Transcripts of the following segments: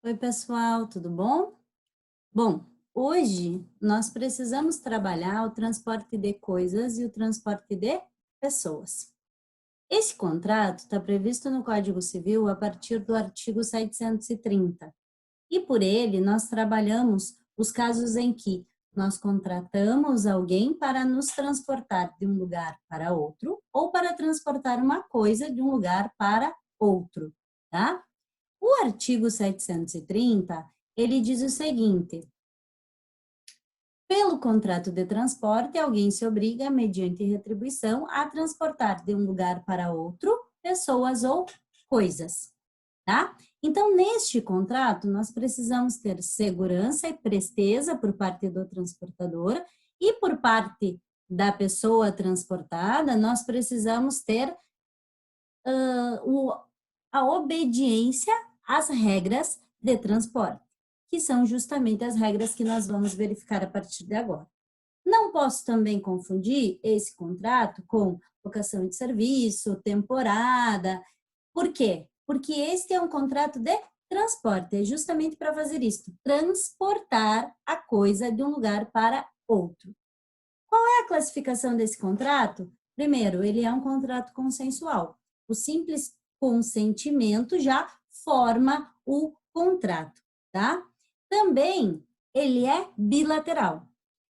Oi, pessoal, tudo bom? Bom, hoje nós precisamos trabalhar o transporte de coisas e o transporte de pessoas. Esse contrato está previsto no Código Civil a partir do artigo 730, e por ele nós trabalhamos os casos em que nós contratamos alguém para nos transportar de um lugar para outro ou para transportar uma coisa de um lugar para outro, tá? O artigo 730, ele diz o seguinte: pelo contrato de transporte, alguém se obriga, mediante retribuição, a transportar de um lugar para outro pessoas ou coisas, tá? Então, neste contrato, nós precisamos ter segurança e presteza por parte do transportador e por parte da pessoa transportada, nós precisamos ter a obediência às regras de transporte, que são justamente as regras que nós vamos verificar a partir de agora. Não posso também confundir esse contrato com locação de serviço, temporada. Por quê? Porque este é um contrato de transporte, é justamente para fazer isso, transportar a coisa de um lugar para outro. Qual é a classificação desse contrato? Primeiro, ele é um contrato consensual. O simples consentimento já forma o contrato, tá? Também ele é bilateral.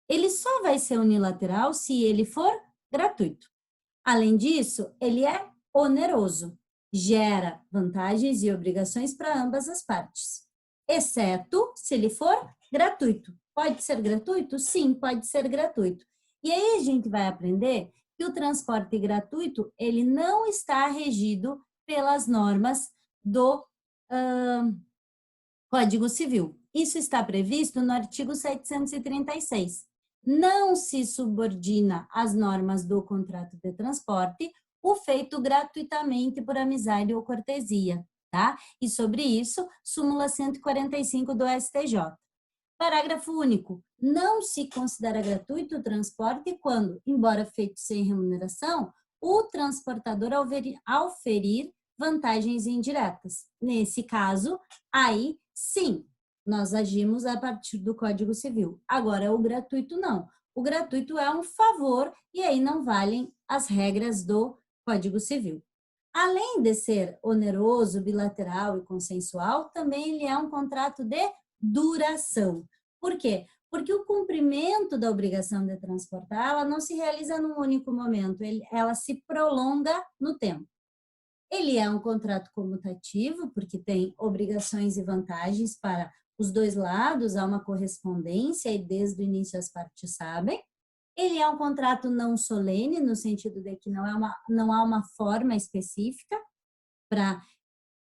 Ele só vai ser unilateral se ele for gratuito. Além disso, ele é oneroso, gera vantagens e obrigações para ambas as partes, exceto se ele for gratuito. Pode ser gratuito? Sim, pode ser gratuito. E aí a gente vai aprender que o transporte gratuito, ele não está regido pelas normas do Código Civil. Isso está previsto no artigo 736. Não se subordina às normas do contrato de transporte o feito gratuitamente por amizade ou cortesia, tá? E sobre isso, súmula 145 do STJ. Parágrafo único. Não se considera gratuito o transporte quando, embora feito sem remuneração, o transportador auferir vantagens indiretas. Nesse caso, aí sim, nós agimos a partir do Código Civil. Agora, o gratuito não. O gratuito é um favor e aí não valem as regras do Código Civil. Além de ser oneroso, bilateral e consensual, também ele é um contrato de duração. Por quê? Porque o cumprimento da obrigação de transportar, ela não se realiza num único momento, ela se prolonga no tempo. Ele é um contrato comutativo, porque tem obrigações e vantagens para os dois lados, há uma correspondência e desde o início as partes sabem. Ele é um contrato não solene, no sentido de que não há uma forma específica para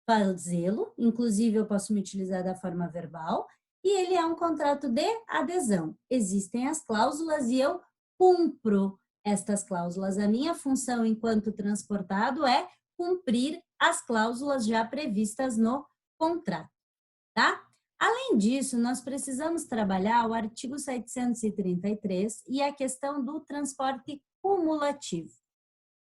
fazê-lo, inclusive eu posso me utilizar da forma verbal, e ele é um contrato de adesão. Existem as cláusulas e eu cumpro estas cláusulas. A minha função enquanto transportado é cumprir as cláusulas já previstas no contrato, tá? Além disso, nós precisamos trabalhar o artigo 733 e a questão do transporte cumulativo.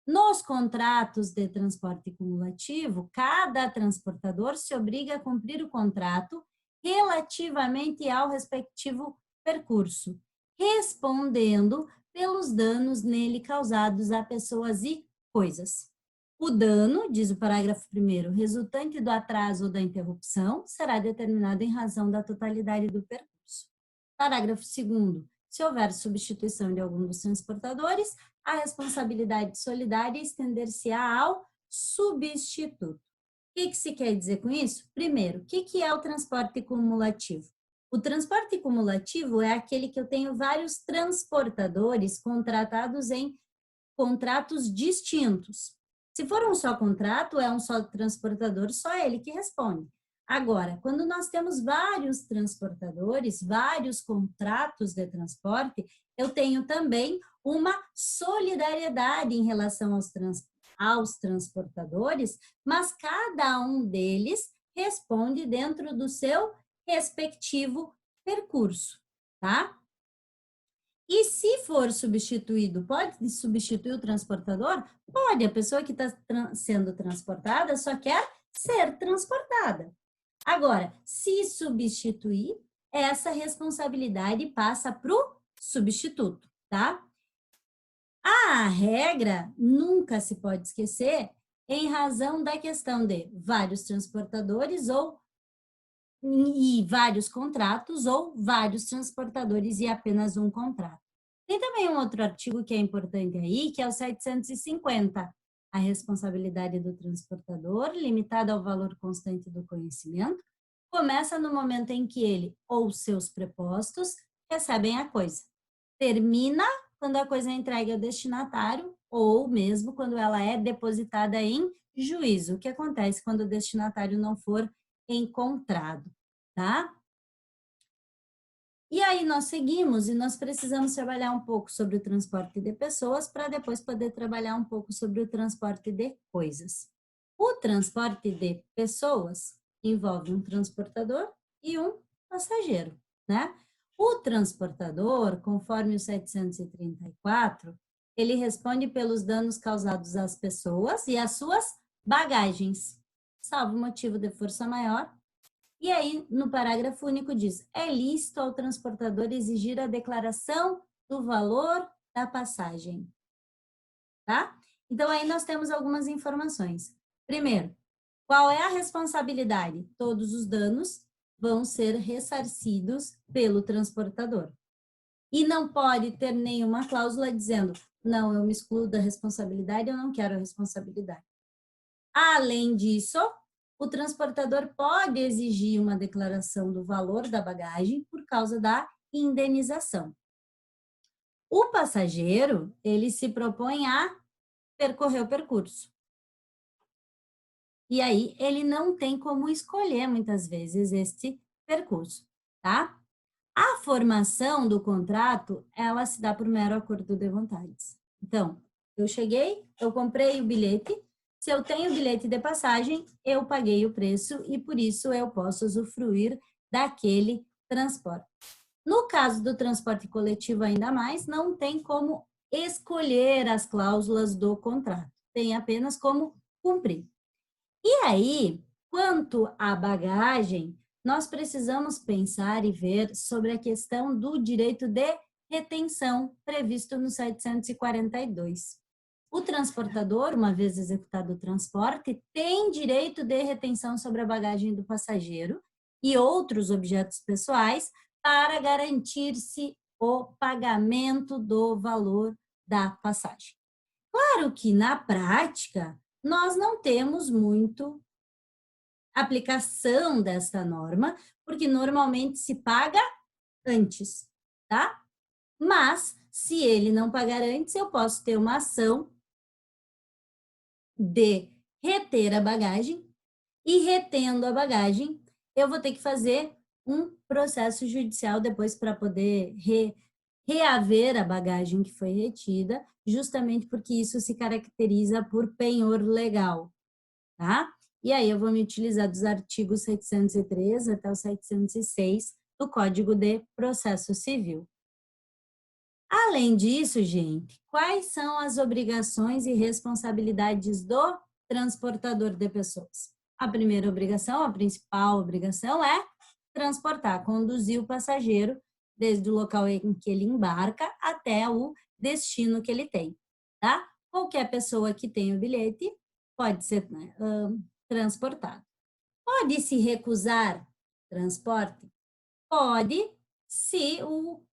Nos contratos de transporte cumulativo, cada transportador se obriga a cumprir o contrato relativamente ao respectivo percurso, respondendo pelos danos nele causados a pessoas e coisas. O dano, diz o parágrafo 1º, resultante do atraso ou da interrupção, será determinado em razão da totalidade do percurso. Parágrafo 2º, se houver substituição de algum dos transportadores, a responsabilidade solidária estender-se-á ao substituto. O que se quer dizer com isso? Primeiro, o que é o transporte cumulativo? O transporte cumulativo é aquele que eu tenho vários transportadores contratados em contratos distintos. Se for um só contrato, é um só transportador, só ele que responde. Agora, quando nós temos vários transportadores, vários contratos de transporte, eu tenho também uma solidariedade em relação aos transportadores, mas cada um deles responde dentro do seu respectivo percurso, tá? E se for substituído, pode substituir o transportador? Pode, a pessoa que está sendo transportada só quer ser transportada. Agora, se substituir, essa responsabilidade passa para o substituto, tá? A regra nunca se pode esquecer em razão da questão de vários transportadores e vários contratos ou vários transportadores e apenas um contrato. Tem também um outro artigo que é importante aí, que é o 750, a responsabilidade do transportador, limitada ao valor constante do conhecimento, começa no momento em que ele ou seus prepostos recebem a coisa. Termina quando a coisa é entregue ao destinatário ou mesmo quando ela é depositada em juízo, o que acontece quando o destinatário não for encontrado, tá? E aí nós seguimos e nós precisamos trabalhar um pouco sobre o transporte de pessoas para depois poder trabalhar um pouco sobre o transporte de coisas. O transporte de pessoas envolve um transportador e um passageiro, né? O transportador, conforme o 734, ele responde pelos danos causados às pessoas e às suas bagagens, salvo motivo de força maior. E aí, no parágrafo único diz, é lícito ao transportador exigir a declaração do valor da passagem, tá? Então, aí nós temos algumas informações. Primeiro, qual é a responsabilidade? Todos os danos vão ser ressarcidos pelo transportador. E não pode ter nenhuma cláusula dizendo, não, eu me excluo da responsabilidade, eu não quero a responsabilidade. Além disso, o transportador pode exigir uma declaração do valor da bagagem por causa da indenização. O passageiro, ele se propõe a percorrer o percurso. E aí, ele não tem como escolher, muitas vezes, este percurso, tá? A formação do contrato, ela se dá por mero acordo de vontades. Então, eu cheguei, eu comprei o bilhete, se eu tenho bilhete de passagem, eu paguei o preço e por isso eu posso usufruir daquele transporte. No caso do transporte coletivo ainda mais, não tem como escolher as cláusulas do contrato, tem apenas como cumprir. E aí, quanto à bagagem, nós precisamos pensar e ver sobre a questão do direito de retenção previsto no 742. O transportador, uma vez executado o transporte, tem direito de retenção sobre a bagagem do passageiro e outros objetos pessoais para garantir-se o pagamento do valor da passagem. Claro que, na prática, nós não temos muito aplicação desta norma, porque normalmente se paga antes, tá? Mas, se ele não pagar antes, eu posso ter uma ação de reter a bagagem e retendo a bagagem, eu vou ter que fazer um processo judicial depois para poder reaver a bagagem que foi retida, justamente porque isso se caracteriza por penhor legal, tá? E aí eu vou me utilizar dos artigos 703 até o 706 do Código de Processo Civil. Além disso, gente, quais são as obrigações e responsabilidades do transportador de pessoas? A primeira obrigação, a principal obrigação é transportar, conduzir o passageiro desde o local em que ele embarca até o destino que ele tem, tá? Qualquer pessoa que tenha o bilhete pode ser transportado. Pode se recusar transporte? Pode, se o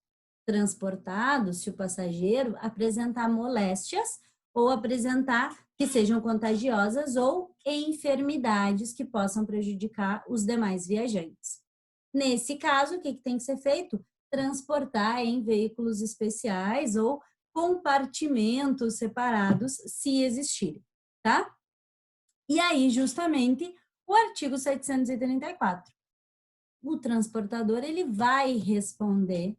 transportado, se o passageiro apresentar moléstias ou apresentar que sejam contagiosas ou enfermidades que possam prejudicar os demais viajantes. Nesse caso, o que tem que ser feito? Transportar em veículos especiais ou compartimentos separados, se existirem, tá? E aí, justamente, o artigo 734. O transportador, ele vai responder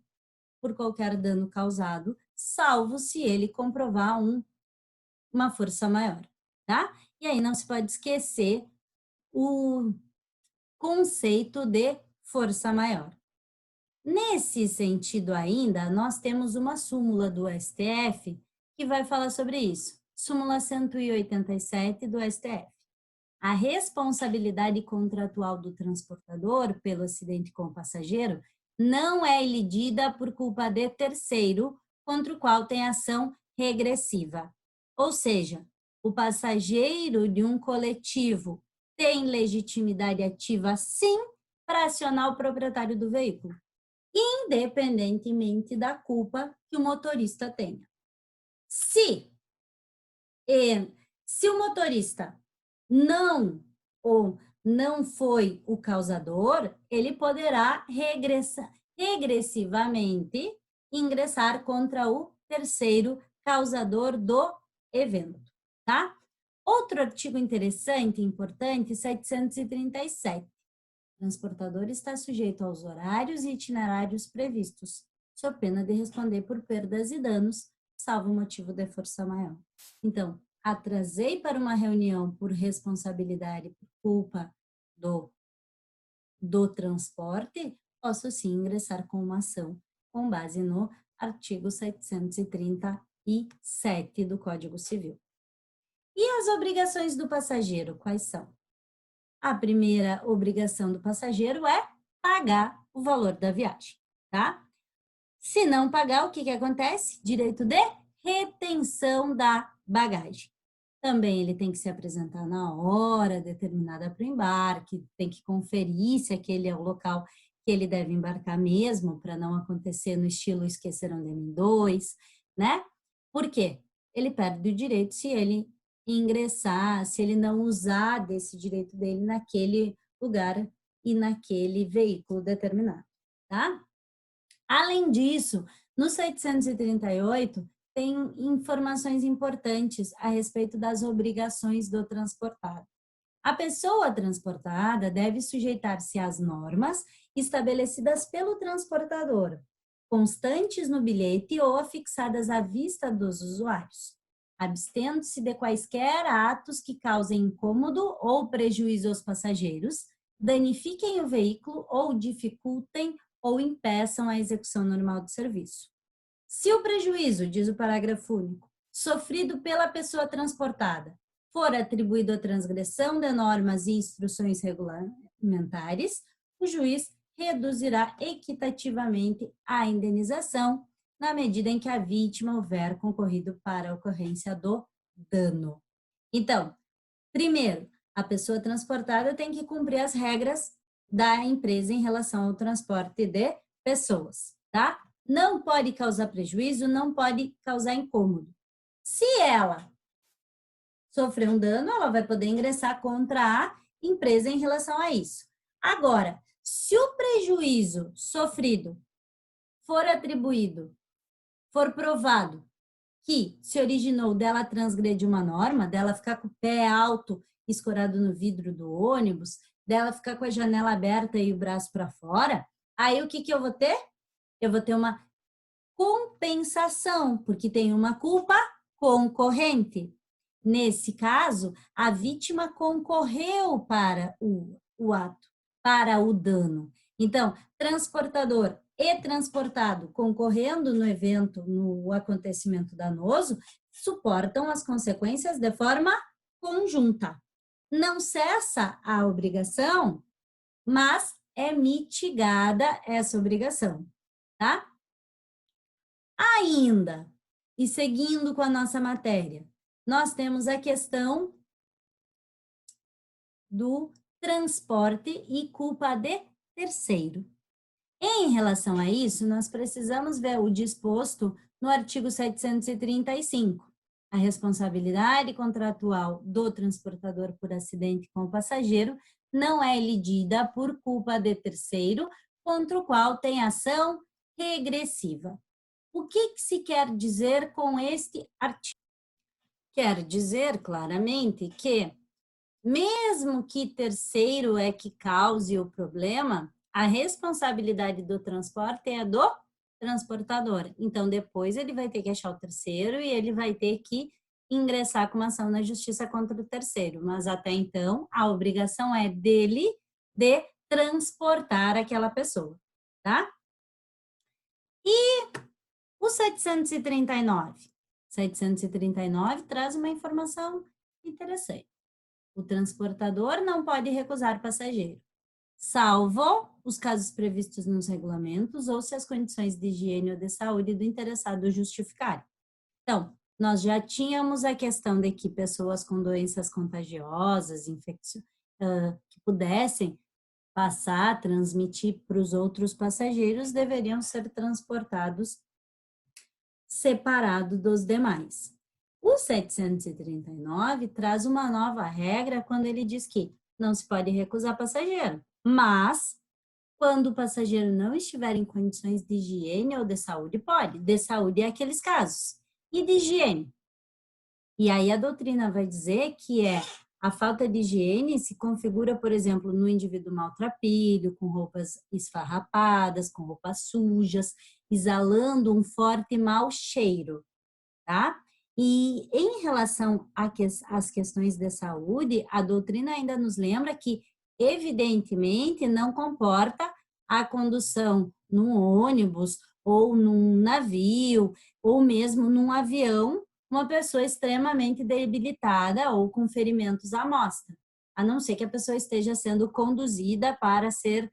por qualquer dano causado, salvo se ele comprovar uma força maior, tá? E aí não se pode esquecer o conceito de força maior. Nesse sentido ainda, nós temos uma súmula do STF que vai falar sobre isso. Súmula 187 do STF. a responsabilidade contratual do transportador pelo acidente com o passageiro não é ilidida por culpa de terceiro, contra o qual tem ação regressiva. Ou seja, o passageiro de um coletivo tem legitimidade ativa, sim, para acionar o proprietário do veículo, independentemente da culpa que o motorista tenha. Se o motorista não foi o causador, ele poderá regressivamente ingressar contra o terceiro causador do evento, tá? Outro artigo interessante e importante, 737. O transportador está sujeito aos horários e itinerários previstos, sob pena de responder por perdas e danos, salvo motivo de força maior. Então, atrasei para uma reunião por responsabilidade, por culpa do transporte, posso sim ingressar com uma ação com base no artigo 737 do Código Civil. E as obrigações do passageiro, quais são? A primeira obrigação do passageiro é pagar o valor da viagem, tá? Se não pagar, o que acontece? Direito de retenção da bagagem. Também ele tem que se apresentar na hora determinada para o embarque, tem que conferir se aquele é o local que ele deve embarcar mesmo, para não acontecer no estilo esqueceram de mim 2, né? Por quê? Ele perde o direito se ele ingressar, se ele não usar desse direito dele naquele lugar e naquele veículo determinado, tá? Além disso, no 738, tem informações importantes a respeito das obrigações do transportado. A pessoa transportada deve sujeitar-se às normas estabelecidas pelo transportador, constantes no bilhete ou afixadas à vista dos usuários, abstendo-se de quaisquer atos que causem incômodo ou prejuízo aos passageiros, danifiquem o veículo ou dificultem ou impeçam a execução normal do serviço. Se o prejuízo, diz o parágrafo único, sofrido pela pessoa transportada for atribuído à transgressão de normas e instruções regulamentares, o juiz reduzirá equitativamente a indenização na medida em que a vítima houver concorrido para a ocorrência do dano. Então, primeiro, a pessoa transportada tem que cumprir as regras da empresa em relação ao transporte de pessoas, tá? Não pode causar prejuízo, não pode causar incômodo. Se ela sofrer um dano, ela vai poder ingressar contra a empresa em relação a isso. Agora, se o prejuízo sofrido for atribuído, for provado que se originou dela transgredir uma norma, dela ficar com o pé alto, escorado no vidro do ônibus, dela ficar com a janela aberta e o braço para fora, aí o que eu vou ter? Eu vou ter uma compensação, porque tem uma culpa concorrente. Nesse caso, a vítima concorreu para o ato, para o dano. Então, transportador e transportado concorrendo no evento, no acontecimento danoso, suportam as consequências de forma conjunta. Não cessa a obrigação, mas é mitigada essa obrigação, tá? Ainda, e seguindo com a nossa matéria, nós temos a questão do transporte e culpa de terceiro. Em relação a isso, nós precisamos ver o disposto no artigo 735. A responsabilidade contratual do transportador por acidente com o passageiro não é elidida por culpa de terceiro, contra o qual tem ação regressiva. O que se quer dizer com este artigo? Quer dizer claramente que, mesmo que terceiro é que cause o problema, a responsabilidade do transporte é do transportador. Então, depois ele vai ter que achar o terceiro e ele vai ter que ingressar com uma ação na justiça contra o terceiro. Mas, até então, a obrigação é dele de transportar aquela pessoa, tá? E o 739? 739 traz uma informação interessante. O transportador não pode recusar passageiro, salvo os casos previstos nos regulamentos ou se as condições de higiene ou de saúde do interessado justificarem. Então, nós já tínhamos a questão de que pessoas com doenças contagiosas, que pudessem passar, transmitir para os outros passageiros, deveriam ser transportados separado dos demais. O 739 traz uma nova regra quando ele diz que não se pode recusar passageiro, mas quando o passageiro não estiver em condições de higiene ou de saúde, pode. De saúde é aqueles casos. E de higiene? E aí a doutrina vai dizer que a falta de higiene se configura, por exemplo, no indivíduo maltrapilho, com roupas esfarrapadas, com roupas sujas, exalando um forte mau cheiro, tá? E em relação às questões de saúde, a doutrina ainda nos lembra que, evidentemente, não comporta a condução num ônibus ou num navio ou mesmo num avião uma pessoa extremamente debilitada ou com ferimentos à mostra, a não ser que a pessoa esteja sendo conduzida para ser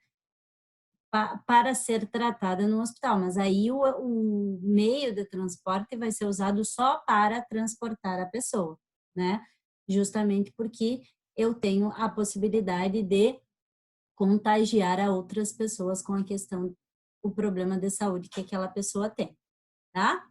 tratada no hospital, mas aí o meio de transporte vai ser usado só para transportar a pessoa, né? Justamente porque eu tenho a possibilidade de contagiar a outras pessoas com o problema de saúde que aquela pessoa tem, tá?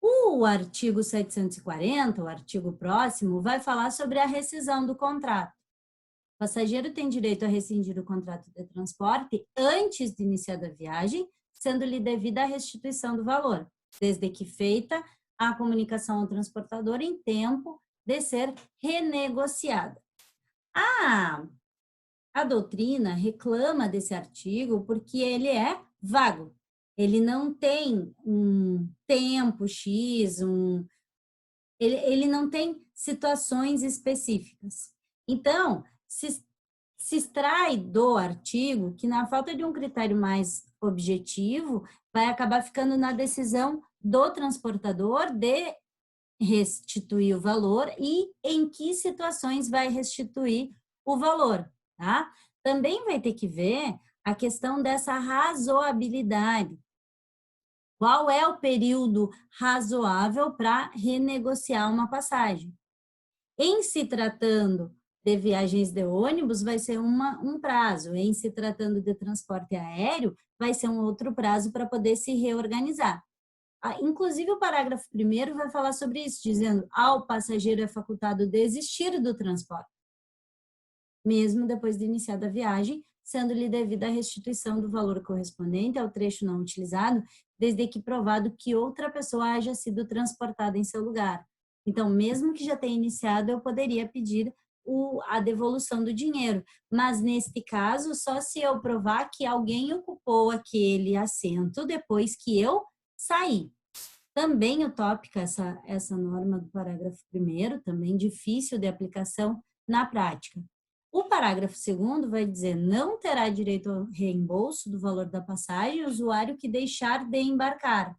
O artigo 740, o artigo próximo, vai falar sobre a rescisão do contrato. O passageiro tem direito a rescindir o contrato de transporte antes de iniciar a viagem, sendo-lhe devida a restituição do valor, desde que feita a comunicação ao transportador em tempo de ser renegociada. A doutrina reclama desse artigo porque ele é vago. Ele não tem um tempo X, ele não tem situações específicas. Então, se extrai do artigo que, na falta de um critério mais objetivo, vai acabar ficando na decisão do transportador de restituir o valor e em que situações vai restituir o valor, tá? Também vai ter que ver a questão dessa razoabilidade. Qual é o período razoável para renegociar uma passagem? Em se tratando de viagens de ônibus, vai ser um prazo. Em se tratando de transporte aéreo, vai ser um outro prazo para poder se reorganizar. Inclusive, o parágrafo 1º vai falar sobre isso, dizendo: ao passageiro é facultado desistir do transporte, mesmo depois de iniciada a viagem, sendo-lhe devida a restituição do valor correspondente ao trecho não utilizado, desde que provado que outra pessoa haja sido transportada em seu lugar. Então, mesmo que já tenha iniciado, eu poderia pedir a devolução do dinheiro, mas neste caso, só se eu provar que alguém ocupou aquele assento depois que eu saí. Também utópica essa norma do parágrafo 1º, também difícil de aplicação na prática. O parágrafo 2º vai dizer: não terá direito ao reembolso do valor da passagem o usuário que deixar de embarcar,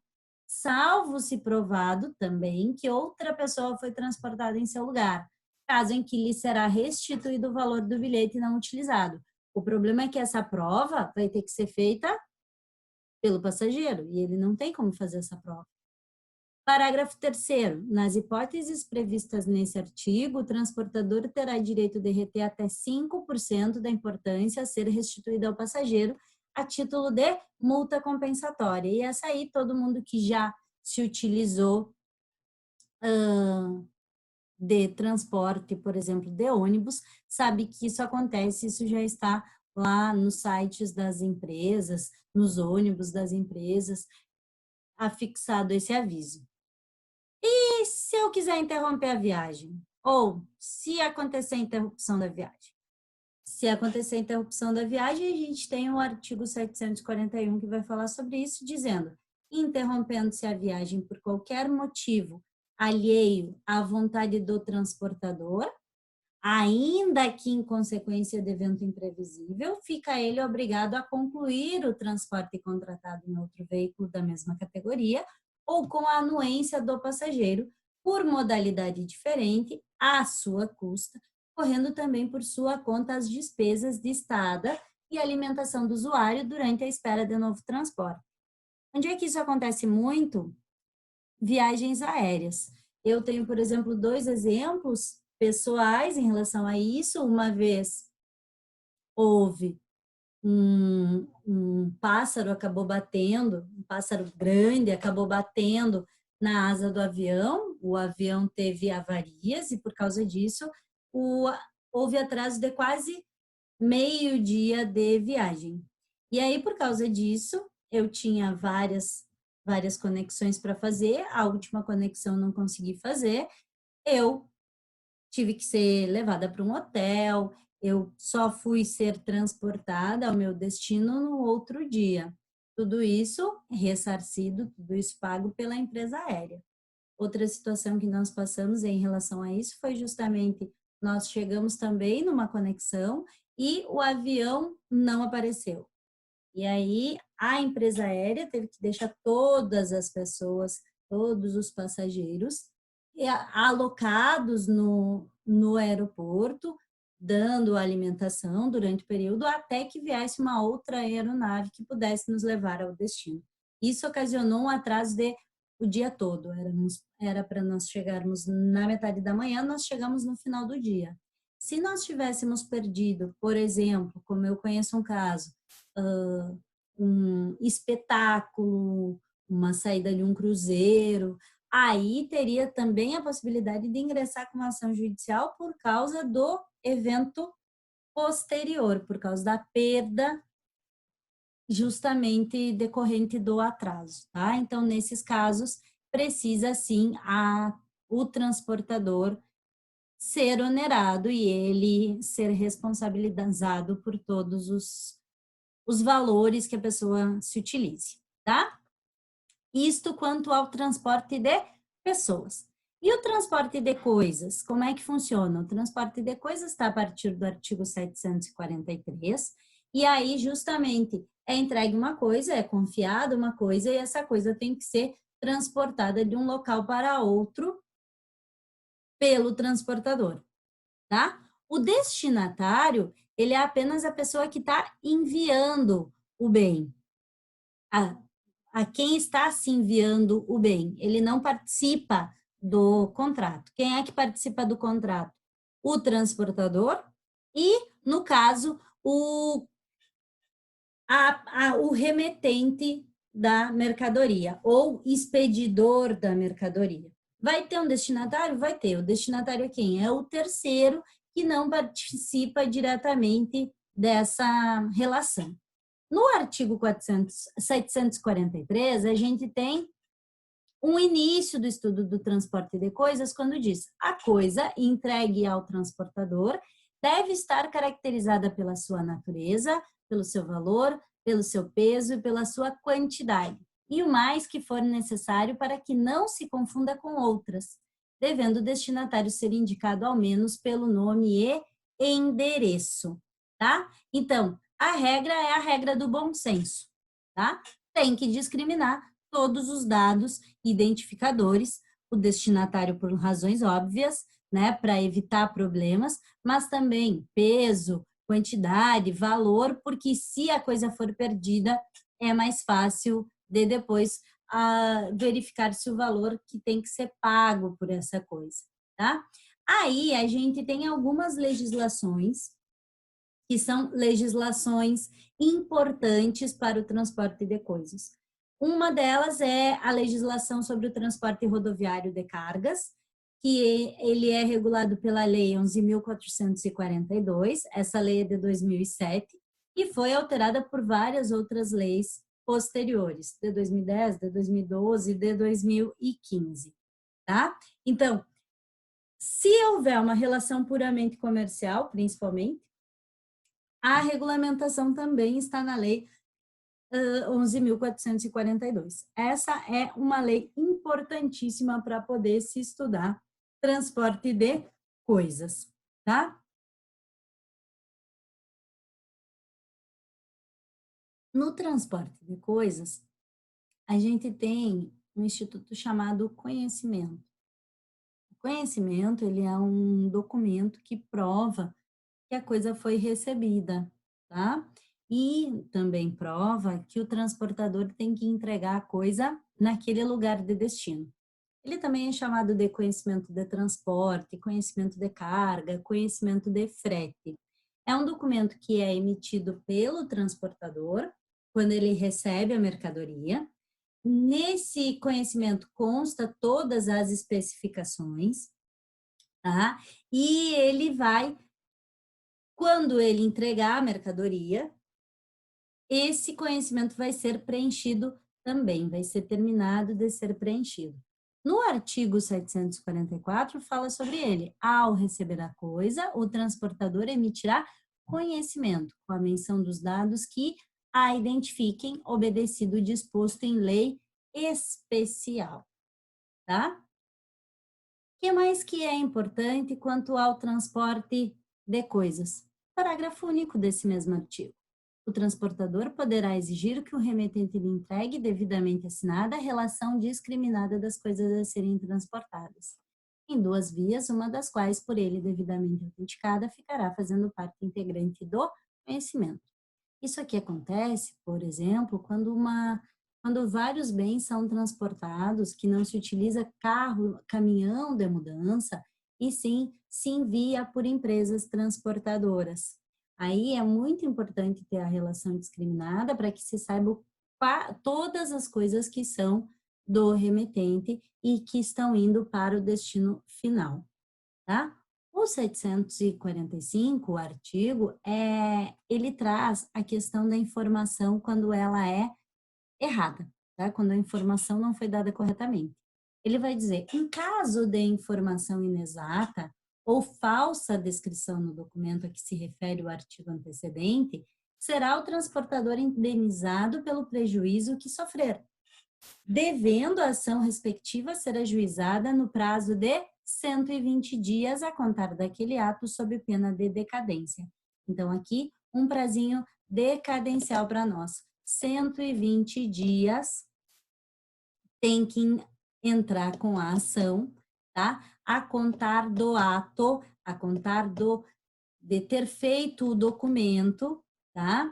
salvo se provado também que outra pessoa foi transportada em seu lugar, caso em que lhe será restituído o valor do bilhete não utilizado. O problema é que essa prova vai ter que ser feita pelo passageiro, e ele não tem como fazer essa prova. Parágrafo 3º. Nas hipóteses previstas nesse artigo, o transportador terá direito de reter até 5% da importância a ser restituída ao passageiro a título de multa compensatória. E essa aí, todo mundo que já se utilizou de transporte, por exemplo, de ônibus, sabe que isso acontece, isso já está lá nos sites das empresas, nos ônibus das empresas, afixado esse aviso. E se eu quiser interromper a viagem? Ou se acontecer a interrupção da viagem? Se acontecer a interrupção da viagem, a gente tem o artigo 741 que vai falar sobre isso, dizendo: interrompendo-se a viagem por qualquer motivo alheio à vontade do transportador, ainda que em consequência de evento imprevisível, fica ele obrigado a concluir o transporte contratado em outro veículo da mesma categoria ou com a anuência do passageiro, por modalidade diferente, à sua custa, correndo também por sua conta as despesas de estada e alimentação do usuário durante a espera de novo transporte. Onde é que isso acontece muito? Viagens aéreas. Eu tenho, por exemplo, 2 exemplos pessoais em relação a isso. Uma vez houve um pássaro acabou batendo, um pássaro grande acabou batendo na asa do avião, o avião teve avarias e por causa disso houve atraso de quase meio dia de viagem. E aí, por causa disso, eu tinha várias conexões para fazer, a última conexão não consegui fazer, eu tive que ser levada para um hotel, eu só fui ser transportada ao meu destino no outro dia. Tudo isso ressarcido, tudo isso pago pela empresa aérea. Outra situação que nós passamos em relação a isso foi justamente nós chegamos também numa conexão e o avião não apareceu. E aí a empresa aérea teve que deixar todas as pessoas, todos os passageiros alocados no aeroporto, dando alimentação durante o período, até que viesse uma outra aeronave que pudesse nos levar ao destino. Isso ocasionou um atraso de o dia todo. Era para nós chegarmos na metade da manhã, nós chegamos no final do dia. Se nós tivéssemos perdido, por exemplo, como eu conheço um caso, um espetáculo, uma saída de um cruzeiro, aí teria também a possibilidade de ingressar com uma ação judicial por causa do evento posterior, por causa da perda justamente decorrente do atraso, tá? Então, nesses casos, precisa sim o transportador ser onerado e ele ser responsabilizado por todos os valores que a pessoa se utilize, tá? Isto quanto ao transporte de pessoas. E o transporte de coisas, como é que funciona? O transporte de coisas está a partir do artigo 743, e aí justamente é entregue uma coisa, é confiada uma coisa, e essa coisa tem que ser transportada de um local para outro pelo transportador, tá? O destinatário, ele é apenas a pessoa que está enviando o bem, a quem está se enviando o bem. Ele não participa do contrato. Quem é que participa do contrato? O transportador e, no caso, o remetente da mercadoria ou expedidor da mercadoria. Vai ter um destinatário? Vai ter. O destinatário é quem? É o terceiro que não participa diretamente dessa relação. No artigo 743, a gente tem um início do estudo do transporte de coisas, quando diz a coisa entregue ao transportador deve estar caracterizada pela sua natureza, pelo seu valor, pelo seu peso e pela sua quantidade, e o mais que for necessário para que não se confunda com outras, devendo o destinatário ser indicado ao menos pelo nome e endereço, tá? Então, a regra é a regra do bom senso, tá? Tem que discriminar todos os dados identificadores, o destinatário por razões óbvias, né, para evitar problemas, mas também peso, quantidade, valor, porque se a coisa for perdida, é mais fácil de depois verificar se o valor que tem que ser pago por essa coisa, tá? Aí a gente tem algumas legislações que são legislações importantes para o transporte de coisas. Uma delas é a legislação sobre o transporte rodoviário de cargas, que ele é regulado pela Lei 11.442, essa lei é de 2007, e foi alterada por várias outras leis posteriores, de 2010, de 2012, de 2015, tá? Então, se houver uma relação puramente comercial, principalmente, a regulamentação também está na Lei 11.442. Essa é uma lei importantíssima para poder se estudar transporte de coisas, tá? No transporte de coisas, a gente tem um instituto chamado conhecimento. Conhecimento, ele é um documento que prova que a coisa foi recebida, tá? E também prova que o transportador tem que entregar a coisa naquele lugar de destino. Ele também é chamado de conhecimento de transporte, conhecimento de carga, conhecimento de frete. É um documento que é emitido pelo transportador quando ele recebe a mercadoria. Nesse conhecimento consta todas as especificações, tá? E ele vai, quando ele entregar a mercadoria, esse conhecimento vai ser preenchido também, vai ser terminado de ser preenchido. No artigo 744, fala sobre ele. Ao receber a coisa, o transportador emitirá conhecimento, com a menção dos dados que a identifiquem, obedecido o disposto em lei especial, tá? O que mais que é importante quanto ao transporte de coisas? Parágrafo único desse mesmo artigo. O transportador poderá exigir que o remetente lhe entregue devidamente assinada a relação discriminada das coisas a serem transportadas, em duas vias, uma das quais, por ele devidamente autenticada, ficará fazendo parte integrante do conhecimento. Isso aqui acontece, por exemplo, quando vários bens são transportados, que não se utiliza carro, caminhão de mudança, e sim se envia por empresas transportadoras. Aí é muito importante ter a relação discriminada para que se saiba todas as coisas que são do remetente e que estão indo para o destino final, tá? O 745, o artigo, ele traz a questão da informação quando ela é errada, tá? Quando a informação não foi dada corretamente. Ele vai dizer, em caso de informação inexata ou falsa descrição no documento a que se refere o artigo antecedente, será o transportador indenizado pelo prejuízo que sofrer, devendo a ação respectiva ser ajuizada no prazo de 120 dias a contar daquele ato sob pena de decadência. Então, aqui, um prazinho decadencial para nós. 120 dias tem que entrar com a ação, tá? A contar do ato, a contar de ter feito o documento, tá?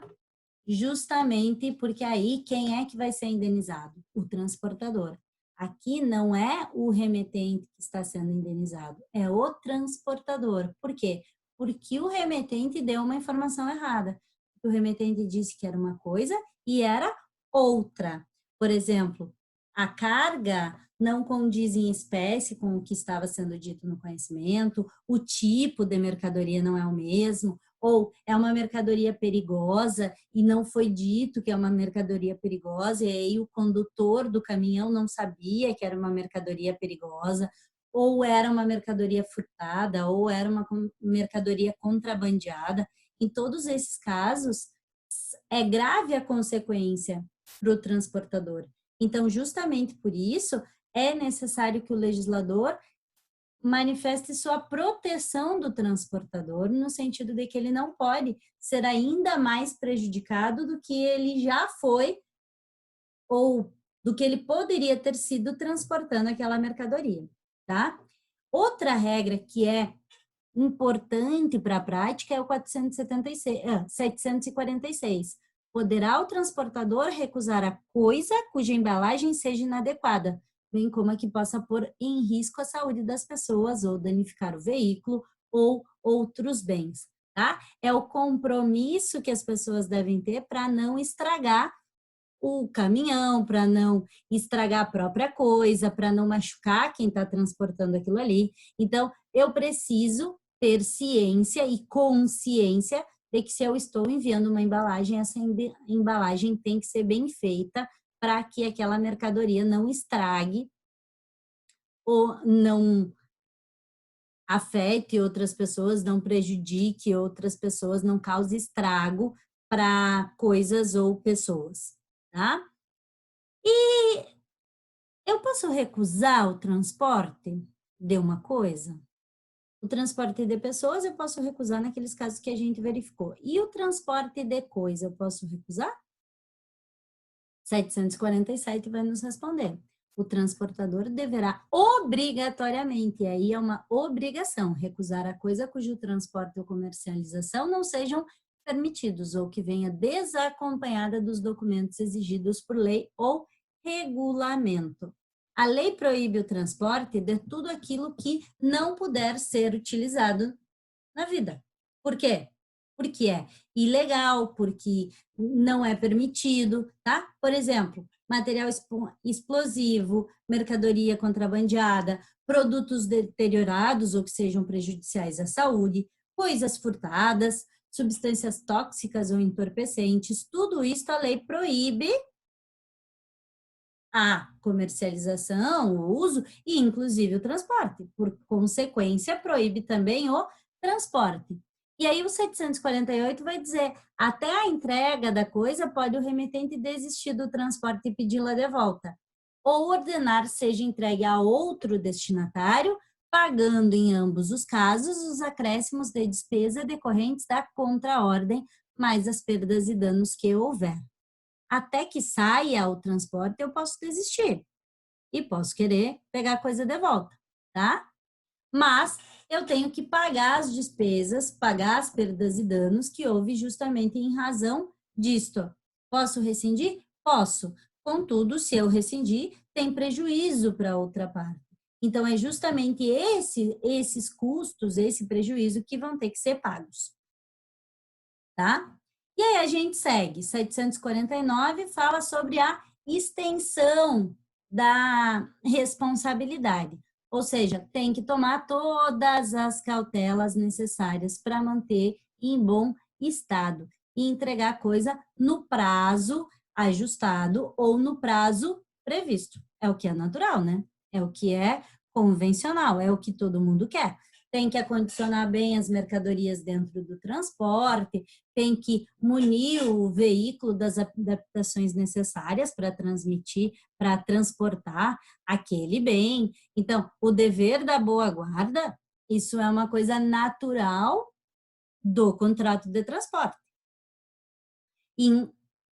Justamente porque aí quem é que vai ser indenizado? O transportador. Aqui não é o remetente que está sendo indenizado, é o transportador. Por quê? Porque o remetente deu uma informação errada. O remetente disse que era uma coisa e era outra. Por exemplo, a carga não condiz em espécie com o que estava sendo dito no conhecimento, o tipo de mercadoria não é o mesmo, ou é uma mercadoria perigosa e não foi dito que é uma mercadoria perigosa, e aí o condutor do caminhão não sabia que era uma mercadoria perigosa, ou era uma mercadoria furtada, ou era uma mercadoria contrabandeada. Em todos esses casos, é grave a consequência para o transportador. Então, justamente por isso, é necessário que o legislador manifeste sua proteção do transportador, no sentido de que ele não pode ser ainda mais prejudicado do que ele já foi ou do que ele poderia ter sido transportando aquela mercadoria, tá? Outra regra que é importante para a prática é o 746. Poderá o transportador recusar a coisa cuja embalagem seja inadequada, bem como a que possa pôr em risco a saúde das pessoas ou danificar o veículo ou outros bens, tá? É o compromisso que as pessoas devem ter para não estragar o caminhão, para não estragar a própria coisa, para não machucar quem está transportando aquilo ali. Então, eu preciso ter ciência e consciência de que se eu estou enviando uma embalagem, essa embalagem tem que ser bem feita para que aquela mercadoria não estrague ou não afete outras pessoas, não prejudique outras pessoas, não cause estrago para coisas ou pessoas, tá? E eu posso recusar o transporte de uma coisa? O transporte de pessoas eu posso recusar naqueles casos que a gente verificou. E o transporte de coisa eu posso recusar? 747 vai nos responder. o transportador deverá obrigatoriamente, e aí é uma obrigação, recusar a coisa cujo transporte ou comercialização não sejam permitidos ou que venha desacompanhada dos documentos exigidos por lei ou regulamento. A lei proíbe o transporte de tudo aquilo que não puder ser utilizado na vida. Por quê? Porque é ilegal, porque não é permitido, tá? Por exemplo, material explosivo, mercadoria contrabandeada, produtos deteriorados ou que sejam prejudiciais à saúde, coisas furtadas, substâncias tóxicas ou entorpecentes, tudo isso a lei proíbe a comercialização, o uso e inclusive o transporte. Por consequência, proíbe também o transporte. E aí o 748 vai dizer, até a entrega da coisa pode o remetente desistir do transporte e pedi-la de volta, ou ordenar seja entregue a outro destinatário, pagando em ambos os casos os acréscimos de despesa decorrentes da contraordem, mais as perdas e danos que houver. Até que saia o transporte, eu posso desistir e posso querer pegar a coisa de volta, tá? Mas eu tenho que pagar as despesas, pagar as perdas e danos que houve justamente em razão disto. Posso rescindir? Posso. Contudo, se eu rescindir, tem prejuízo para outra parte. Então, é justamente esses custos, esse prejuízo que vão ter que ser pagos, tá? E aí a gente segue. 749 fala sobre a extensão da responsabilidade. Ou seja, tem que tomar todas as cautelas necessárias para manter em bom estado e entregar a coisa no prazo ajustado ou no prazo previsto. É o que é natural, né? É o que é convencional, é o que todo mundo quer. Tem que acondicionar bem as mercadorias dentro do transporte, tem que munir o veículo das adaptações necessárias para transmitir, para transportar aquele bem. Então, o dever da boa guarda, isso é uma coisa natural do contrato de transporte. E,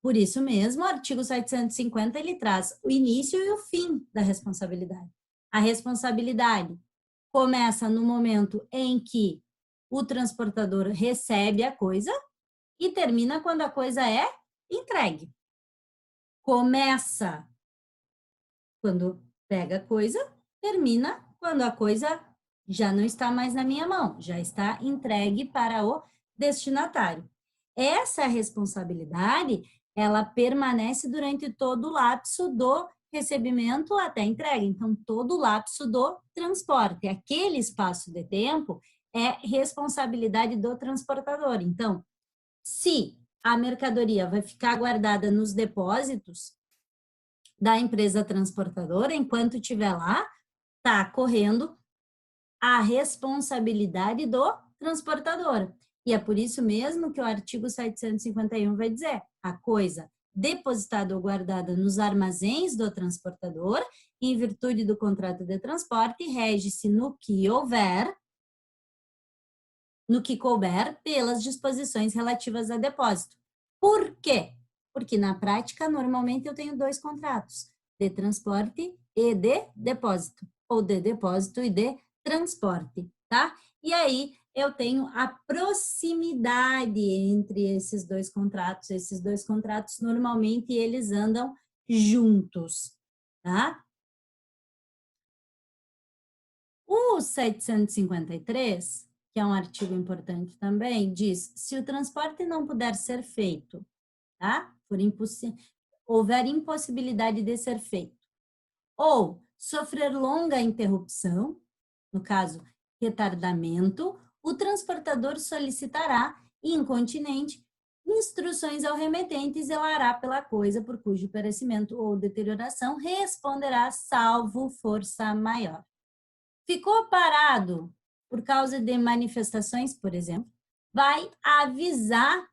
por isso mesmo, o artigo 750, ele traz o início e o fim da responsabilidade. A responsabilidade começa no momento em que o transportador recebe a coisa e termina quando a coisa é entregue. Começa quando pega a coisa, termina quando a coisa já não está mais na minha mão, já está entregue para o destinatário. Essa responsabilidade, ela permanece durante todo o lapso do recebimento até a entrega. Então, todo o lapso do transporte, aquele espaço de tempo é responsabilidade do transportador. Então, se a mercadoria vai ficar guardada nos depósitos da empresa transportadora, enquanto estiver lá, está correndo a responsabilidade do transportador. E é por isso mesmo que o artigo 751 vai dizer, a coisa depositada ou guardada nos armazéns do transportador, em virtude do contrato de transporte, rege-se no que houver, no que couber, pelas disposições relativas a depósito. Por quê? Porque na prática, normalmente eu tenho dois contratos, de transporte e de depósito, ou de depósito e de transporte, tá? E aí eu tenho a proximidade entre esses dois contratos. Esses dois contratos, normalmente, eles andam juntos, tá? O 753, que é um artigo importante também, diz: se o transporte não puder ser feito, tá? Houver impossibilidade de ser feito, ou sofrer longa interrupção, no caso, retardamento, o transportador solicitará, incontinente, instruções ao remetente e zelará pela coisa por cujo perecimento ou deterioração responderá salvo força maior. Ficou parado por causa de manifestações, por exemplo, vai avisar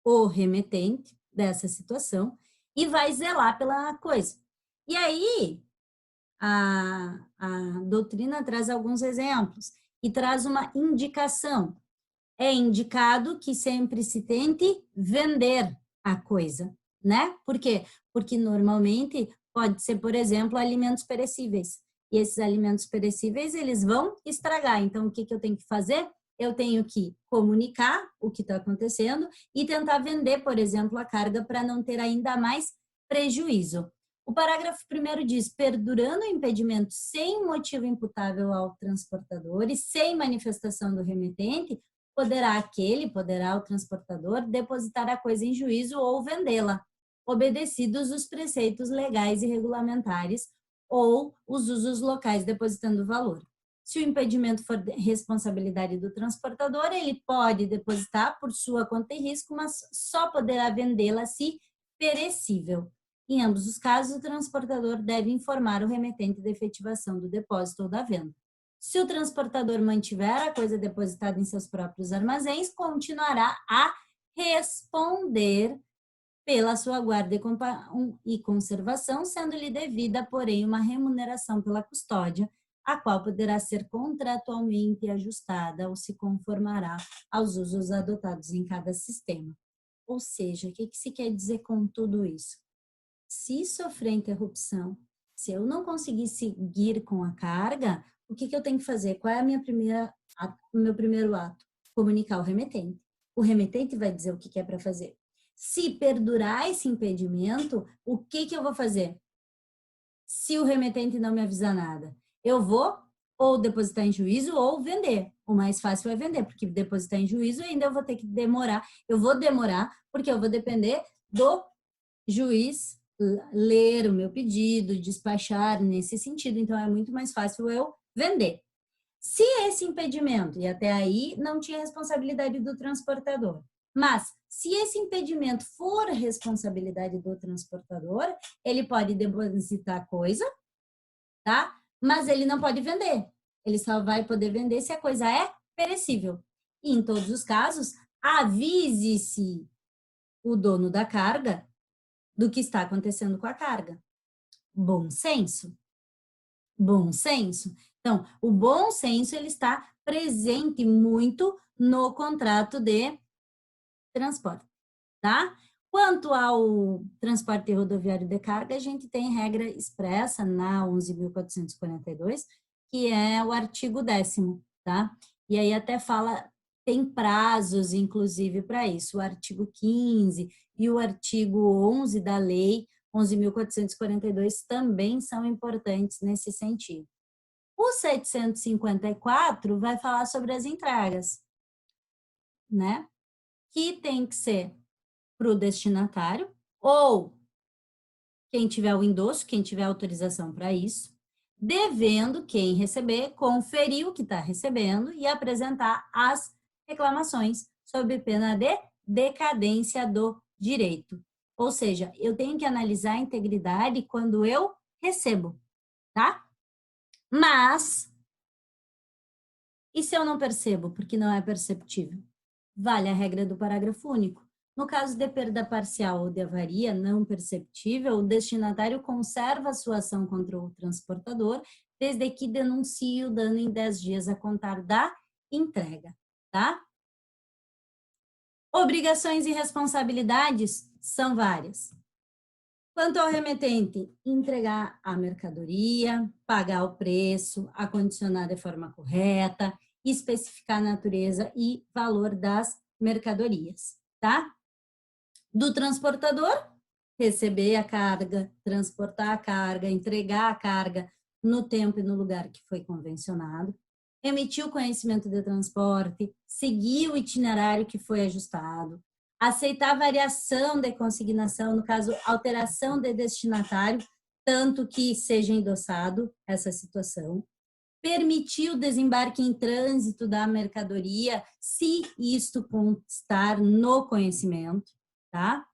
o remetente dessa situação e vai zelar pela coisa. E aí, a doutrina traz alguns exemplos e traz uma indicação. É indicado que sempre se tente vender a coisa, né? Por quê? Porque normalmente Pode ser, por exemplo, alimentos perecíveis. E esses alimentos perecíveis, eles vão estragar. Então, o que eu tenho que fazer? Eu tenho que comunicar o que está acontecendo e tentar vender, por exemplo, a carga para não ter ainda mais prejuízo. O parágrafo 1º diz, perdurando o impedimento sem motivo imputável ao transportador e sem manifestação do remetente, poderá o transportador, depositar a coisa em juízo ou vendê-la, obedecidos os preceitos legais e regulamentares ou os usos locais depositando o valor. Se o impedimento for responsabilidade do transportador, ele pode depositar por sua conta e risco, mas só poderá vendê-la se perecível. Em ambos os casos, o transportador deve informar o remetente da efetivação do depósito ou da venda. Se o transportador mantiver a coisa depositada em seus próprios armazéns, continuará a responder pela sua guarda e conservação, sendo-lhe devida, porém, uma remuneração pela custódia, a qual poderá ser contratualmente ajustada ou se conformará aos usos adotados em cada sistema. Ou seja, o que se quer dizer com tudo isso? Se sofrer interrupção, se eu não conseguir seguir com a carga, o que eu tenho que fazer? Qual é o meu primeiro ato? Comunicar ao remetente. O remetente vai dizer o que é para fazer. Se perdurar esse impedimento, o que eu vou fazer? Se o remetente não me avisar nada, eu vou ou depositar em juízo ou vender. O mais fácil é vender, porque depositar em juízo ainda eu vou ter que demorar. Eu vou demorar porque eu vou depender do juiz ler o meu pedido, despachar nesse sentido. Então, é muito mais fácil eu vender. Se esse impedimento, e até aí não tinha responsabilidade do transportador, mas se esse impedimento for responsabilidade do transportador, ele pode depositar coisa, tá? Mas ele não pode vender. Ele só vai poder vender se a coisa é perecível. E em todos os casos, avise-se o dono da carga do que está acontecendo com a carga. Bom senso? Bom senso? Então, o bom senso, ele está presente muito no contrato de transporte, tá? Quanto ao transporte rodoviário de carga, a gente tem regra expressa na 11.442, que é o artigo 10º, tá? E aí até fala, tem prazos, inclusive, para isso. O artigo 15 e o artigo 11 da lei 11.442 também são importantes nesse sentido. O 754 vai falar sobre as entregas, né? Que tem que ser para o destinatário, ou quem tiver o endosso, quem tiver autorização para isso, devendo quem receber conferir o que está recebendo e apresentar as reclamações sob pena de decadência do direito. Ou seja, eu tenho que analisar a integridade quando eu recebo, tá? Mas, e se eu não percebo, porque não é perceptível? Vale a regra do parágrafo único. No caso de perda parcial ou de avaria não perceptível, o destinatário conserva a sua ação contra o transportador, desde que denuncie o dano em 10 dias a contar da entrega, tá? Obrigações e responsabilidades são várias. Quanto ao remetente, entregar a mercadoria, pagar o preço, acondicionar de forma correta, especificar a natureza e valor das mercadorias, tá? Do transportador, receber a carga, transportar a carga, entregar a carga no tempo e no lugar que foi convencionado, emitir o conhecimento de transporte, seguir o itinerário que foi ajustado, aceitar variação de consignação, no caso, alteração de destinatário, tanto que seja endossado essa situação, permitir o desembarque em trânsito da mercadoria, se isto constar no conhecimento, tá?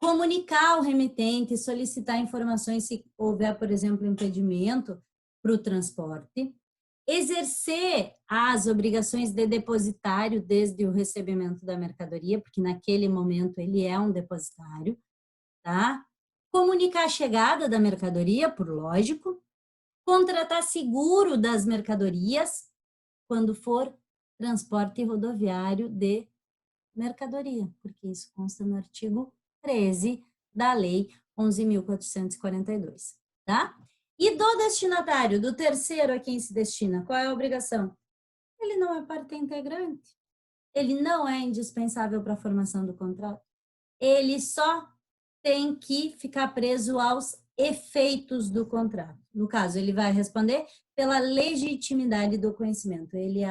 Comunicar ao remetente, solicitar informações se houver, por exemplo, impedimento para o transporte, exercer as obrigações de depositário desde o recebimento da mercadoria, porque naquele momento ele é um depositário, tá? Comunicar a chegada da mercadoria, por lógico, contratar seguro das mercadorias quando for transporte rodoviário de mercadoria, porque isso consta no artigo 13 da lei 11.442, tá? E do destinatário, do terceiro a quem se destina, qual é a obrigação? Ele não é parte integrante. Ele não é indispensável para a formação do contrato. Ele só tem que ficar preso aos efeitos do contrato. No caso, ele vai responder pela legitimidade do conhecimento. Ele é